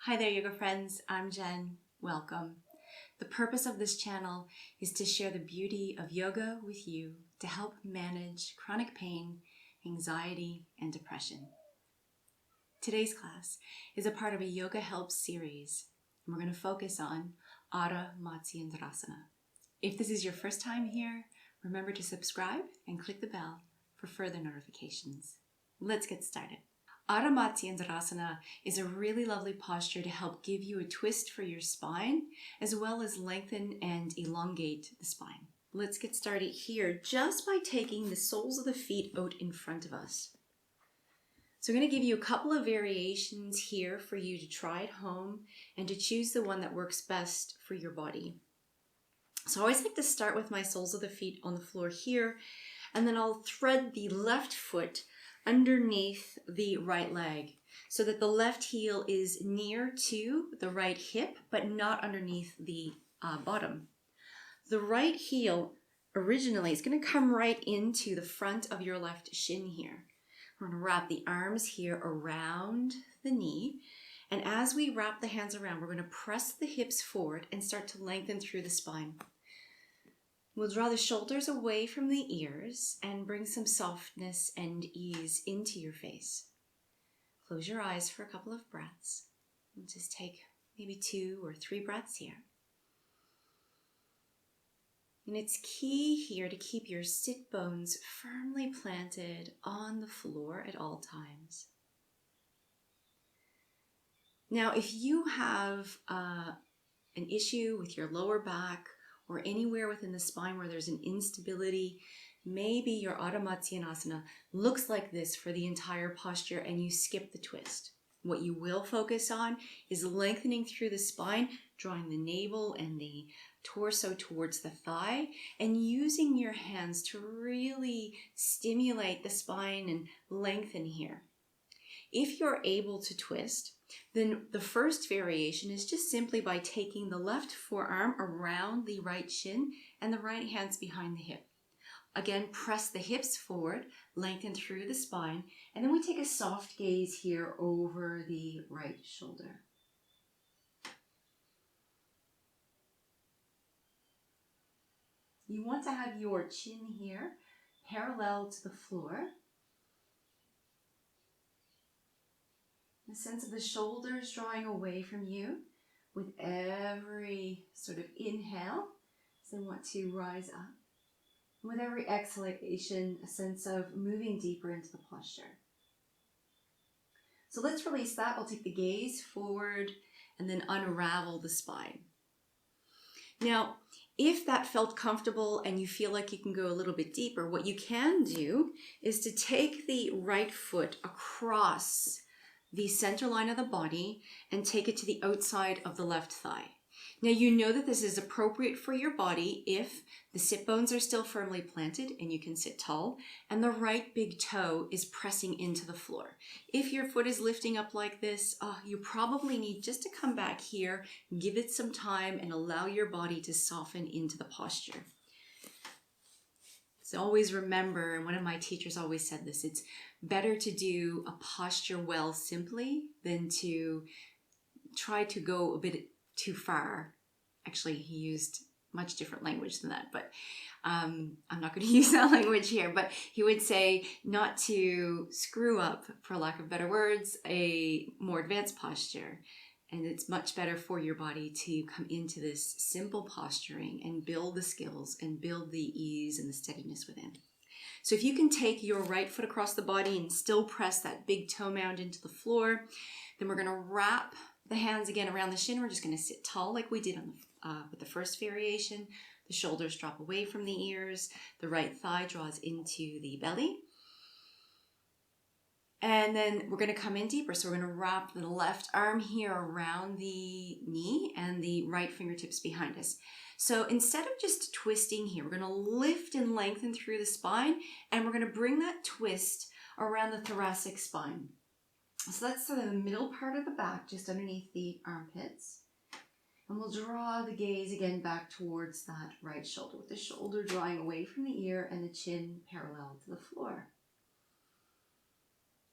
Hi there, yoga friends. I'm Jen. Welcome. The purpose of this channel is to share the beauty of yoga with you to help manage chronic pain, anxiety, and depression. Today's class is a part of a Yoga Helps series, and we're going to focus on Ardha Matsyendrasana. If this is your first time here, remember to subscribe and click the bell for further notifications. Let's get started. Ardha Matsyendrasana is a really lovely posture to help give you a twist for your spine, as well as lengthen and elongate the spine. Let's get started here just by taking the soles of the feet out in front of us. So I'm going to give you a couple of variations here for you to try at home and to choose the one that works best for your body. So I always like to start with my soles of the feet on the floor here, and then I'll thread the left foot underneath the right leg so that the left heel is near to the right hip but not underneath the bottom. The right heel originally is going to come right into the front of your left shin here. We're going to wrap the arms here around the knee, and as we wrap the hands around, we're going to press the hips forward and start to lengthen through the spine. We'll draw the shoulders away from the ears and bring some softness and ease into your face. Close your eyes for a couple of breaths. We'll just take maybe 2 or 3 breaths here. And it's key here to keep your sit bones firmly planted on the floor at all times. Now, if you have an issue with your lower back, or anywhere within the spine where there's an instability, maybe your Ardha Matsyendrasana looks like this for the entire posture and you skip the twist. What you will focus on is lengthening through the spine, drawing the navel and the torso towards the thigh, and using your hands to really stimulate the spine and lengthen here. If you're able to twist, then the first variation is just simply by taking the left forearm around the right shin and the right hand's behind the hip. Again, press the hips forward, lengthen through the spine, and then we take a soft gaze here over the right shoulder. You want to have your chin here parallel to the floor. The sense of the shoulders drawing away from you with every sort of inhale, so they want to rise up. And with every exhalation, a sense of moving deeper into the posture. So let's release that. I'll take the gaze forward and then unravel the spine. Now, if that felt comfortable and you feel like you can go a little bit deeper, what you can do is to take the right foot across the center line of the body and take it to the outside of the left thigh. Now you know that this is appropriate for your body if the sit bones are still firmly planted and you can sit tall and the right big toe is pressing into the floor. If your foot is lifting up like this, you probably need just to come back here, give it some time and allow your body to soften into the posture. So always remember, and one of my teachers always said this, it's better to do a posture well simply than to try to go a bit too far. Actually, he used much different language than that, but I'm not going to use that language here, but he would say not to screw up, for lack of better words, a more advanced posture. And it's much better for your body to come into this simple posturing and build the skills and build the ease and the steadiness within. So if you can take your right foot across the body and still press that big toe mound into the floor, then we're going to wrap the hands again around the shin. We're just going to sit tall like we did with the first variation. The shoulders drop away from the ears. The right thigh draws into the belly. And then we're going to come in deeper. So we're going to wrap the left arm here around the knee and the right fingertips behind us. So instead of just twisting here, we're going to lift and lengthen through the spine, and we're going to bring that twist around the thoracic spine. So that's sort of the middle part of the back, just underneath the armpits. And we'll draw the gaze again back towards that right shoulder, with the shoulder drawing away from the ear and the chin parallel to the floor.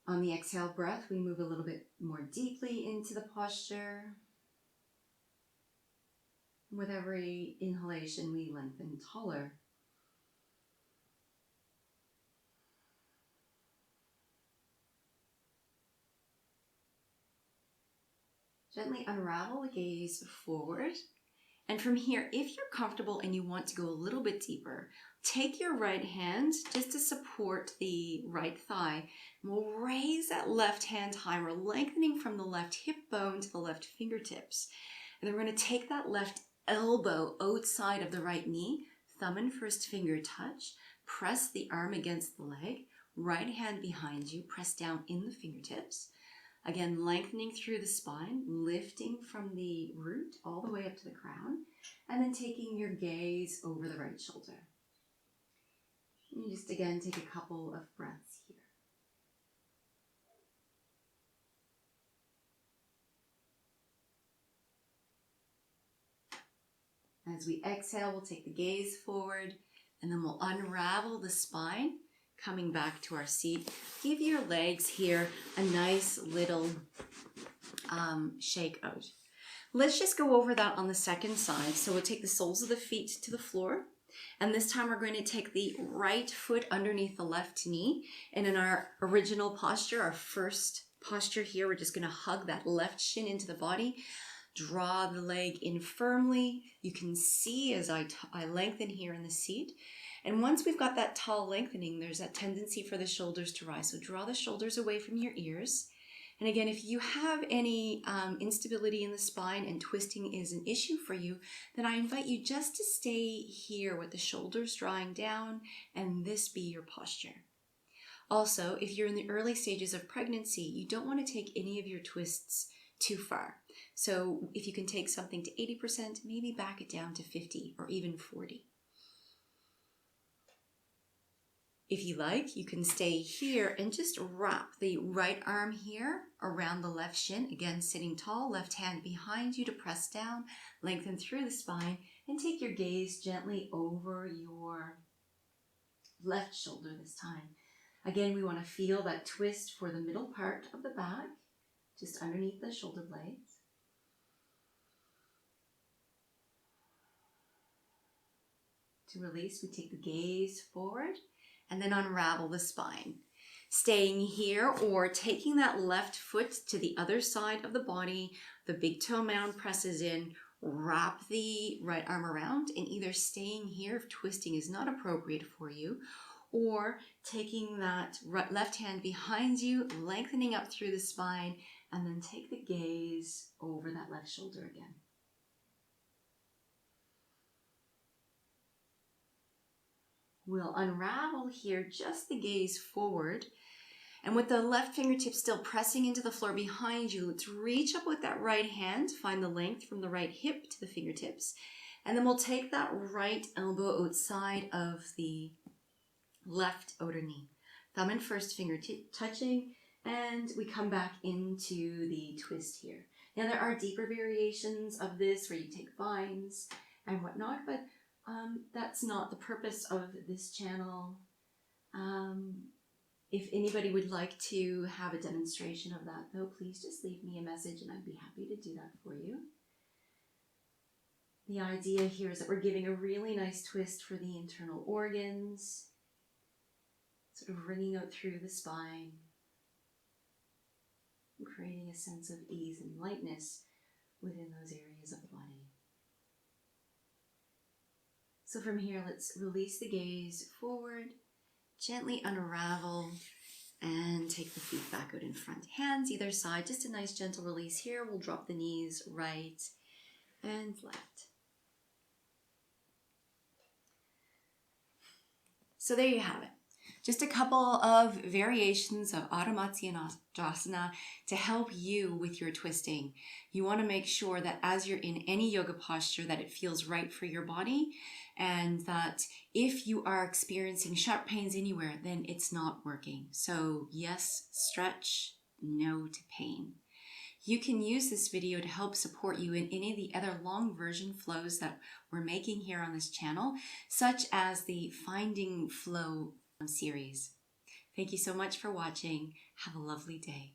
On the exhale breath, we move a little bit more deeply into the posture. With every inhalation, we lengthen taller. Gently unravel the gaze forward. And from here, if you're comfortable and you want to go a little bit deeper, take your right hand just to support the right thigh. And we'll raise that left hand high. We're lengthening from the left hip bone to the left fingertips. And then we're going to take that left elbow outside of the right knee, thumb and first finger touch, press the arm against the leg, right hand behind you, press down in the fingertips. Again, lengthening through the spine, lifting from the root all the way up to the crown, and then taking your gaze over the right shoulder. And you just again take a couple of breaths here. As we exhale, we'll take the gaze forward, and then we'll unravel the spine, coming back to our seat. Give your legs here a nice little shake out. Let's just go over that on the second side. So we'll take the soles of the feet to the floor, and this time we're going to take the right foot underneath the left knee. And in our original posture, our first posture here, we're just going to hug that left shin into the body. Draw the leg in firmly. You can see as I lengthen here in the seat. And once we've got that tall lengthening, there's that tendency for the shoulders to rise. So draw the shoulders away from your ears. And again, if you have any instability in the spine and twisting is an issue for you, then I invite you just to stay here with the shoulders drawing down and this be your posture. Also, if you're in the early stages of pregnancy, you don't want to take any of your twists too far. So if you can take something to 80%, maybe back it down to 50 or even 40. If you like, you can stay here and just wrap the right arm here around the left shin. Again, sitting tall, left hand behind you to press down, lengthen through the spine, and take your gaze gently over your left shoulder this time. Again, we want to feel that twist for the middle part of the back, just underneath the shoulder blades. To release, we take the gaze forward and then unravel the spine. Staying here or taking that left foot to the other side of the body, the big toe mound presses in, wrap the right arm around, and either staying here if twisting is not appropriate for you, or taking that left hand behind you, lengthening up through the spine, and then take the gaze over that left shoulder again. We'll unravel here just the gaze forward. And with the left fingertip still pressing into the floor behind you, let's reach up with that right hand, find the length from the right hip to the fingertips. And then we'll take that right elbow outside of the left outer knee. Thumb and first fingertip touching, and we come back into the twist here. Now there are deeper variations of this where you take vines and whatnot, but that's not the purpose of this channel. If anybody would like to have a demonstration of that, though, please just leave me a message and I'd be happy to do that for you. The idea here is that we're giving a really nice twist for the internal organs, sort of ringing out through the spine, and creating a sense of ease and lightness within those areas of the body. So from here, let's release the gaze forward, gently unravel, and take the feet back out in front. Hands either side, just a nice gentle release here. We'll drop the knees right and left. So there you have it. Just a couple of variations of Ardha Matsyendrasana to help you with your twisting. You want to make sure that as you're in any yoga posture that it feels right for your body, and that if you are experiencing sharp pains anywhere, then it's not working. So yes, stretch, no to pain. You can use this video to help support you in any of the other long version flows that we're making here on this channel, such as the Finding Flow series. Thank you so much for watching. Have a lovely day.